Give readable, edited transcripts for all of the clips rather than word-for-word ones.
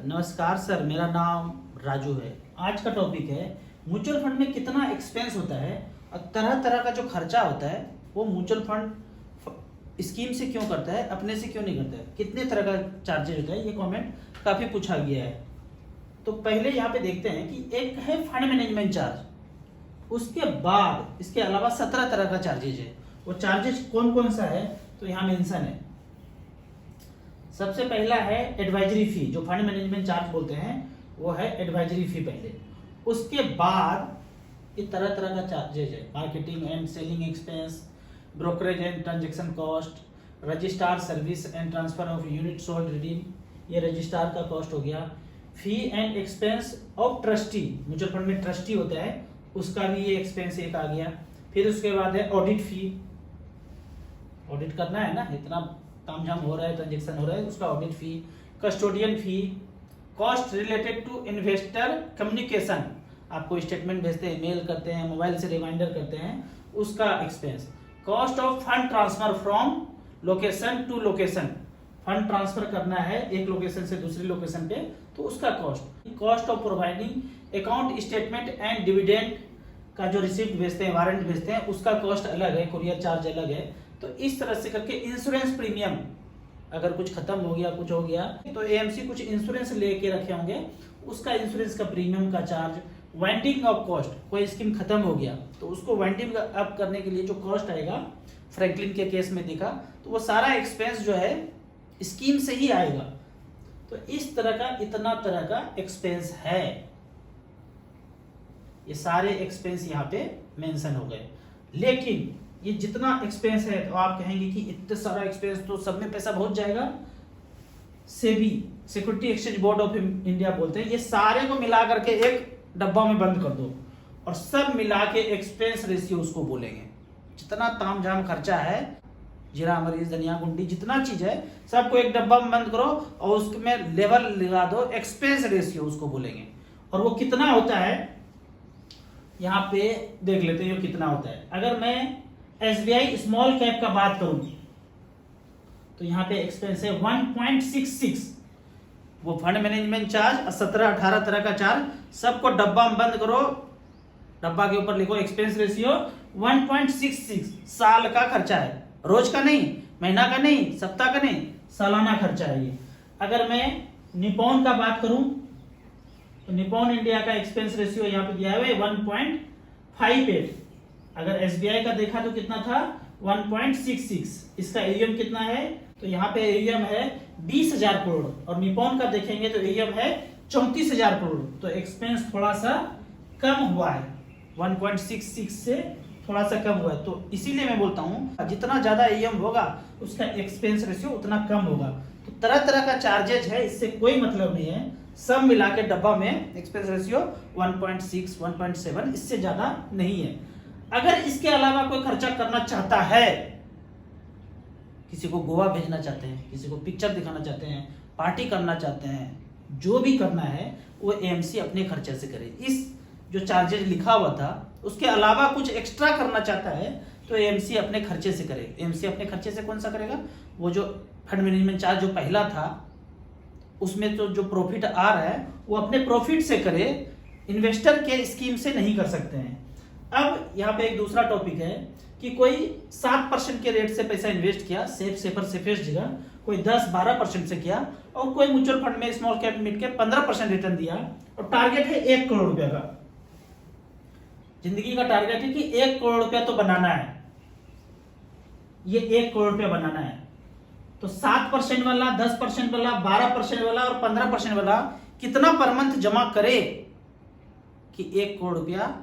नमस्कार सर, मेरा नाम राजू है। आज का टॉपिक है म्यूचुअल फंड में कितना एक्सपेंस होता है और तरह तरह का जो खर्चा होता है वो म्यूचुअल फंड स्कीम से क्यों करता है, अपने से क्यों नहीं करता है, कितने तरह का चार्जेज होता है। ये कमेंट काफ़ी पूछा गया है। तो पहले यहाँ पे देखते हैं कि एक है फंड मैनेजमेंट चार्ज, उसके बाद इसके अलावा 17 तरह का चार्जेज है। वो चार्जेज कौन कौन सा है तो यहाँ मेंशन है। सबसे पहला है एडवाइजरी फी, जो फंड मैनेजमेंट चार्ज बोलते हैं वो है एडवाइजरी फी पहले। उसके बाद ये तरह तरह का चार्जेज है, marketing and selling expense, brokerage and transaction cost, registrar service and transfer of unit sold redeem, ये रजिस्ट्रार का कॉस्ट हो गया। Fee and expense of trustee, mutual fund में ट्रस्टी होता है उसका भी ये एक्सपेंस एक आ गया। फिर उसके बाद है ऑडिट फी, ऑडिट करना है ना, इतना तामझाम हो रहा है, ट्रांजेक्शन हो रहा है, उसका audit fee. Custodian fee, cost related to investor communication, आपको स्टेटमेंट भेजते हैं, मेल करते हैं, मोबाइल से रिमाइंडर करते हैं, उसका expense. Cost of fund transfer from location to location, fund transfer करना है एक लोकेशन से दूसरी लोकेशन पे तो उसका cost. Cost of providing account statement and dividend का जो रिसिप्ट भेजते हैं, वारंट भेजते हैं, उसका कॉस्ट अलग है, कुरियर चार्ज अलग है। तो इस तरह से करके इंश्योरेंस प्रीमियम, अगर कुछ खत्म हो गया, कुछ हो गया तो एएमसी कुछ इंश्योरेंस लेके रखे होंगे, उसका इंश्योरेंस का प्रीमियम का चार्ज। वाइंडिंग अप कॉस्ट, कोई स्कीम खत्म हो गया तो उसको वाइंडिंग अप करने के लिए जो कॉस्ट आएगा, फ्रैंकलिन के केस में देखा तो वो सारा एक्सपेंस जो है स्कीम से ही आएगा। तो इस तरह का इतना तरह का एक्सपेंस है, ये सारे एक्सपेंस यहाँ पे मेंशन हो गए। लेकिन ये जितना एक्सपेंस है तो आप कहेंगे कि इतना सारा एक्सपेंस तो सब में पैसा बहुत जाएगा। SEBI, security exchange board of India बोलते हैं ये सारे को मिला करके एक डब्बा में बंद कर दो और सब मिला के एक्सपेंस रेशियो उसको बोलेंगे। जितना तामझाम खर्चा है, जीरा मरीज धनिया गुंडी जितना चीज है सबको एक डब्बा में बंद करो और उसमें लेवल लगा दो, एक्सपेंस रेशियो उसको बोलेंगे। और वो कितना होता है यहाँ पे देख लेते हैं, कितना होता है। अगर मैं एसबीआई स्मॉल कैप का बात करूं तो यहाँ पे एक्सपेंस है 1.66, वो फंड मैनेजमेंट चार्ज 17-18 तरह का चार्ज, सबको डब्बा में बंद करो, डब्बा के ऊपर लिखो एक्सपेंस रेशियो 1.66। साल का खर्चा है, रोज का नहीं, महीना का नहीं, सप्ताह का नहीं, सालाना खर्चा है ये। अगर मैं निपॉन का बात करूं तो निपॉन इंडिया का एक्सपेंस रेशियो यहाँ पे दिया है 1.58। अगर एसबीआई का देखा तो कितना था 1.66। इसका एयूएम कितना है तो यहाँ पे एयूएम है 20,000 करोड़ और निपॉन का देखेंगे तो एयूएम है 34,000 करोड़। तो एक्सपेंस थोड़ा सा कम हुआ है, 1.66 से थोड़ा सा कम हुआ है। तो इसीलिए मैं बोलता हूँ जितना ज्यादा एयूएम होगा उसका एक्सपेंस रेशियो उतना कम होगा। तो तरह तरह का चार्जेज है, इससे कोई मतलब नहीं है, सब मिला के डब्बा में एक्सपेंस रेशियो 1.6, 1.7, इससे ज्यादा नहीं है। अगर इसके अलावा कोई खर्चा करना चाहता है, किसी को गोवा भेजना चाहते हैं, किसी को पिक्चर दिखाना चाहते हैं, पार्टी करना चाहते हैं, जो भी करना है वो एएमसी अपने खर्चे से करे। इस जो चार्जेज लिखा हुआ था उसके अलावा कुछ एक्स्ट्रा करना चाहता है तो एएमसी अपने खर्चे से करे। एएमसी अपने खर्चे से कौन सा करेगा, वो जो फंड मैनेजमेंट चार्ज जो पहला था उसमें तो जो प्रॉफिट आ रहा है वो अपने प्रॉफिट से करे, इन्वेस्टर के स्कीम से नहीं कर सकते हैं। अब यहाँ पे एक दूसरा टॉपिक है कि कोई 7% के रेट से पैसा इन्वेस्ट किया, सेफर सेफेस्ट जगह, कोई 10-12% से किया, और कोई म्यूचुअल फंड में small cap mid cap 15% return दिया और टारगेट है 1 करोड़ रुपया का। जिंदगी का टारगेट है कि 1 करोड़ रुपया तो बनाना है, ये 1 करोड़ रुपया बनाना है। तो 7% वाला, 10% वाला, 12% वाला और 15% वाला कितना पर मंथ जमा करे कि 1 करोड़ रुपया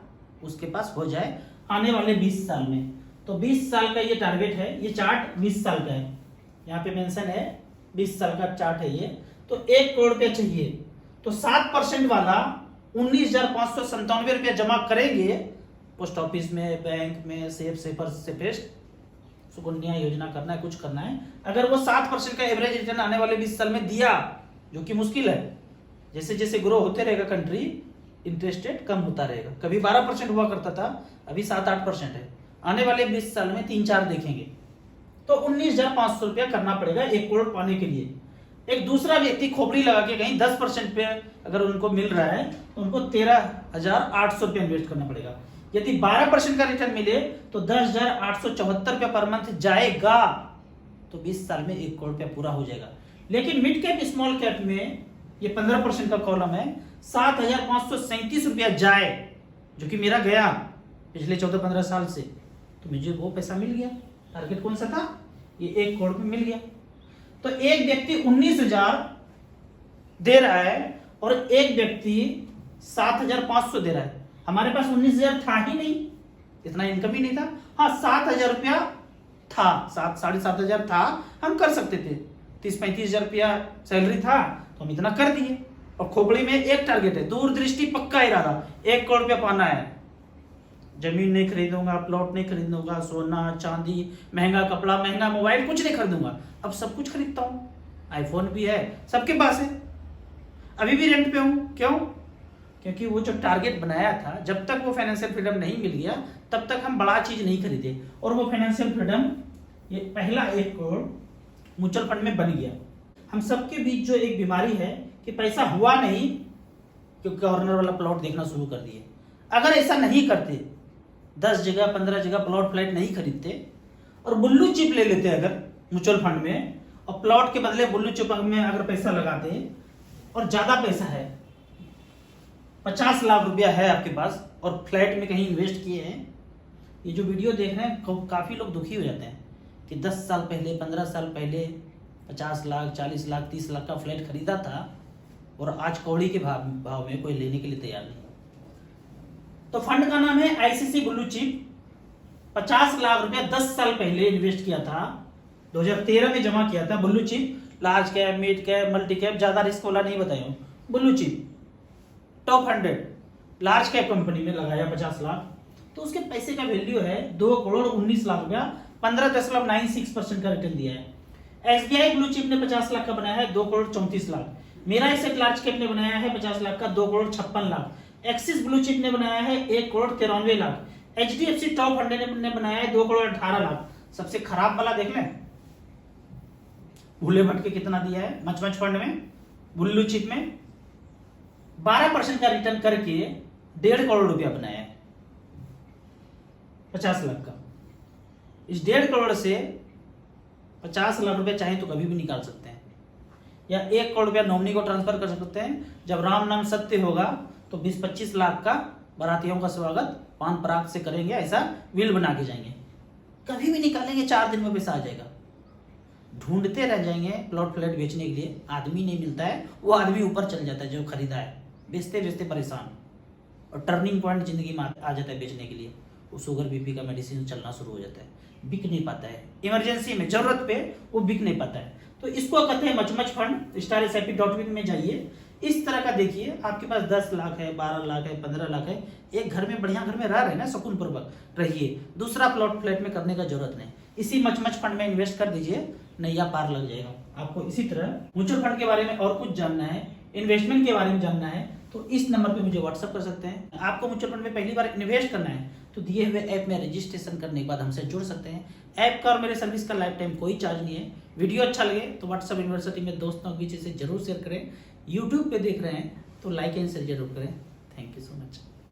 उसके पास हो जाए आने वाले 20 साल में। तो 20 साल का ये टारगेट है, ये चार्ट 20 साल का है, यहाँ पे मेंशन है 20 साल का चार्ट है ये। तो 1 करोड़ रुपया चाहिए तो 7% वाला 19,597 रुपया जमा करेंगे पोस्ट ऑफिस में, बैंक में, सेफर सेफेस्ट, सुकन्या योजना करना है, कुछ करना है। अगर वो 7% का एवरेज रिटर्न आने वाले 20 साल में दिया, जो कि मुश्किल है, जैसे जैसे ग्रो होते रहेगा कंट्री, इंटरेस्ट रेट कम होता रहेगा। कभी 12% हुआ करता था, अभी 7-8% है। आने वाले 20 साल में 3-4 देखेंगे तो 19,500 रुपया करना पड़ेगा 1 करोड़ पाने के लिए। एक दूसरा व्यक्ति खोपड़ी लगा के कहीं 10% पे अगर उनको मिल रहा है तो उनको 13,800 रुपया इन्वेस्ट करना पड़ेगा। यदि 12% का रिटर्न मिले तो 10,874 रुपया पर मंथ जाएगा, तो 20 साल में 1 करोड़ रुपया पूरा हो जाएगा। लेकिन मिड कैप स्मॉल कैप में ये 15% का कॉलम है, 7,537 रुपया जाए, जो कि मेरा गया पिछले 14-15 साल से, तो मुझे वो पैसा मिल गया। टारगेट कौन सा था? ये 1 करोड़ में मिल गया। तो एक व्यक्ति 19,000 दे रहा है और एक व्यक्ति 7,500 दे रहा है। हमारे पास 19,000 था ही नहीं, इतना इनकम ही नहीं था। हाँ, 7,000 रुपया था, 7,500 था, हम कर सकते थे। 30-35,000 रुपया सैलरी था तो हम इतना कर दिए। और खोपड़ी में एक टारगेट है, दूरदृष्टि, पक्का इरादा, 1 करोड़ रुपया पाना है। जमीन नहीं खरीदूंगा, प्लॉट नहीं खरीदूंगा, सोना चांदी, महंगा कपड़ा, महंगा मोबाइल कुछ नहीं खरीदूंगा। अब सब कुछ खरीदता हूं, आईफोन भी है, सबके पास है। अभी भी रेंट पे हूं, क्यों? क्योंकि वो जो टारगेट बनाया था, जब तक वो फाइनेंशियल फ्रीडम नहीं मिल गया तब तक हम बड़ा चीज नहीं खरीदे। और वो फाइनेंशियल फ्रीडम, ये पहला 1 करोड़ म्यूचुअल फंड में बन गया। हम सबके बीच जो एक बीमारी है कि पैसा हुआ नहीं, क्योंकि कॉर्नर वाला प्लॉट देखना शुरू कर दिए। अगर ऐसा नहीं करते, 10 जगह 15 जगह प्लॉट फ्लैट नहीं खरीदते और बुल्लू चिप ले लेते अगर म्यूचुअल फंड में, और प्लॉट के बदले बुल्लू चिप में अगर पैसा लगाते और ज्यादा पैसा है, 50 लाख रुपया है आपके पास और फ्लैट में कहीं इन्वेस्ट किए हैं। ये जो वीडियो देख रहे हैं काफी लोग दुखी हो जाते हैं कि 10 साल पहले, 15 साल पहले 50 लाख, 40 लाख, 30 लाख का फ्लैट खरीदा था और आज कौड़ी के भाव में कोई लेने के लिए तैयार नहीं। तो फंड का नाम है आईसीसी बुल्लू चिप। 50 लाख रुपया 10 साल पहले इन्वेस्ट किया था, 2013 में जमा किया था। Blue chip large cap, mid cap, multi cap, ज्यादा रिस्क वाला नहीं बताया। Blue chip top 100 large cap company में लगाया 50 लाख, तो उसके पैसे का वैल्यू है 2 करोड़ 19 लाख रुपया, 15.96% का रिटर्न दिया है। एसबीआई ब्लू चिप ने 50 लाख का बनाया है 2 करोड़ 34 लाख। मेरा एसेट लार्ज कैप ने बनाया है 50 लाख का 2 crore 56 lakh. Axis blue chip ने बनाया है 1 करोड़ 93 लाख। एचडीएफसी टॉप 100 ने बनाया है 2 करोड़ 18 लाख। सबसे खराब वाला देख लें, भूले भटके कितना दिया है मच फंड में, बुल्लू चिप में 12% का रिटर्न करके 1.5 करोड़ रुपया बनाया है 50 लाख का। इस 1.5 करोड़ से 50 लाख रुपया चाहे तो कभी भी निकाल सकते हैं, या 1 करोड़ रुपया नॉमिनी को ट्रांसफर कर सकते हैं। जब राम नाम सत्य होगा तो 20-25 लाख का बारातियों का स्वागत पान पराग से करेंगे, ऐसा विल बना के जाएंगे, कभी भी निकालेंगे, 4 दिन में पैसा आ जाएगा। ढूंढते रह जाएंगे प्लॉट फ्लैट बेचने के लिए, आदमी नहीं मिलता है, वो आदमी ऊपर चल जाता है जो खरीदा है, बेचते बेचते परेशान, और टर्निंग पॉइंट जिंदगी में आ जाता है बेचने के लिए। वो शुगर बीपी का मेडिसिन चलना शुरू हो जाता है, बिक नहीं पाता है, इमरजेंसी में जरूरत पे वो बिक नहीं पाता है। तो इसको कहते हैं मचमच फंड। StarSIP.in में जाइए, इस तरह का देखिए। आपके पास 10 लाख है, 12 लाख है, 15 लाख है, एक घर में बढ़िया घर में रह रहे ना, सुकून पूर्वक रहिए, दूसरा प्लॉट फ्लैट में करने का जरूरत नहीं। इसी मचमच फंड में इन्वेस्ट कर दीजिए, नैया पार लग जाएगा आपको। इसी तरह म्यूचुअल फंड के बारे में और कुछ जानना है, इन्वेस्टमेंट के बारे में जानना है, तो इस नंबर पे मुझे व्हाट्सअप कर सकते हैं। आपको म्यूचुअल फंड में पहली बार इन्वेस्ट करना है तो दिए हुए ऐप में रजिस्ट्रेशन करने के बाद हमसे जुड़ सकते हैं। ऐप का और मेरे सर्विस का लाइफ टाइम कोई चार्ज नहीं है। वीडियो अच्छा लगे तो व्हाट्सअप यूनिवर्सिटी में दोस्तों के बीच इसे जरूर शेयर करें। यूट्यूब पे देख रहे हैं तो लाइक एंड शेयर जरूर करें। Thank you so much.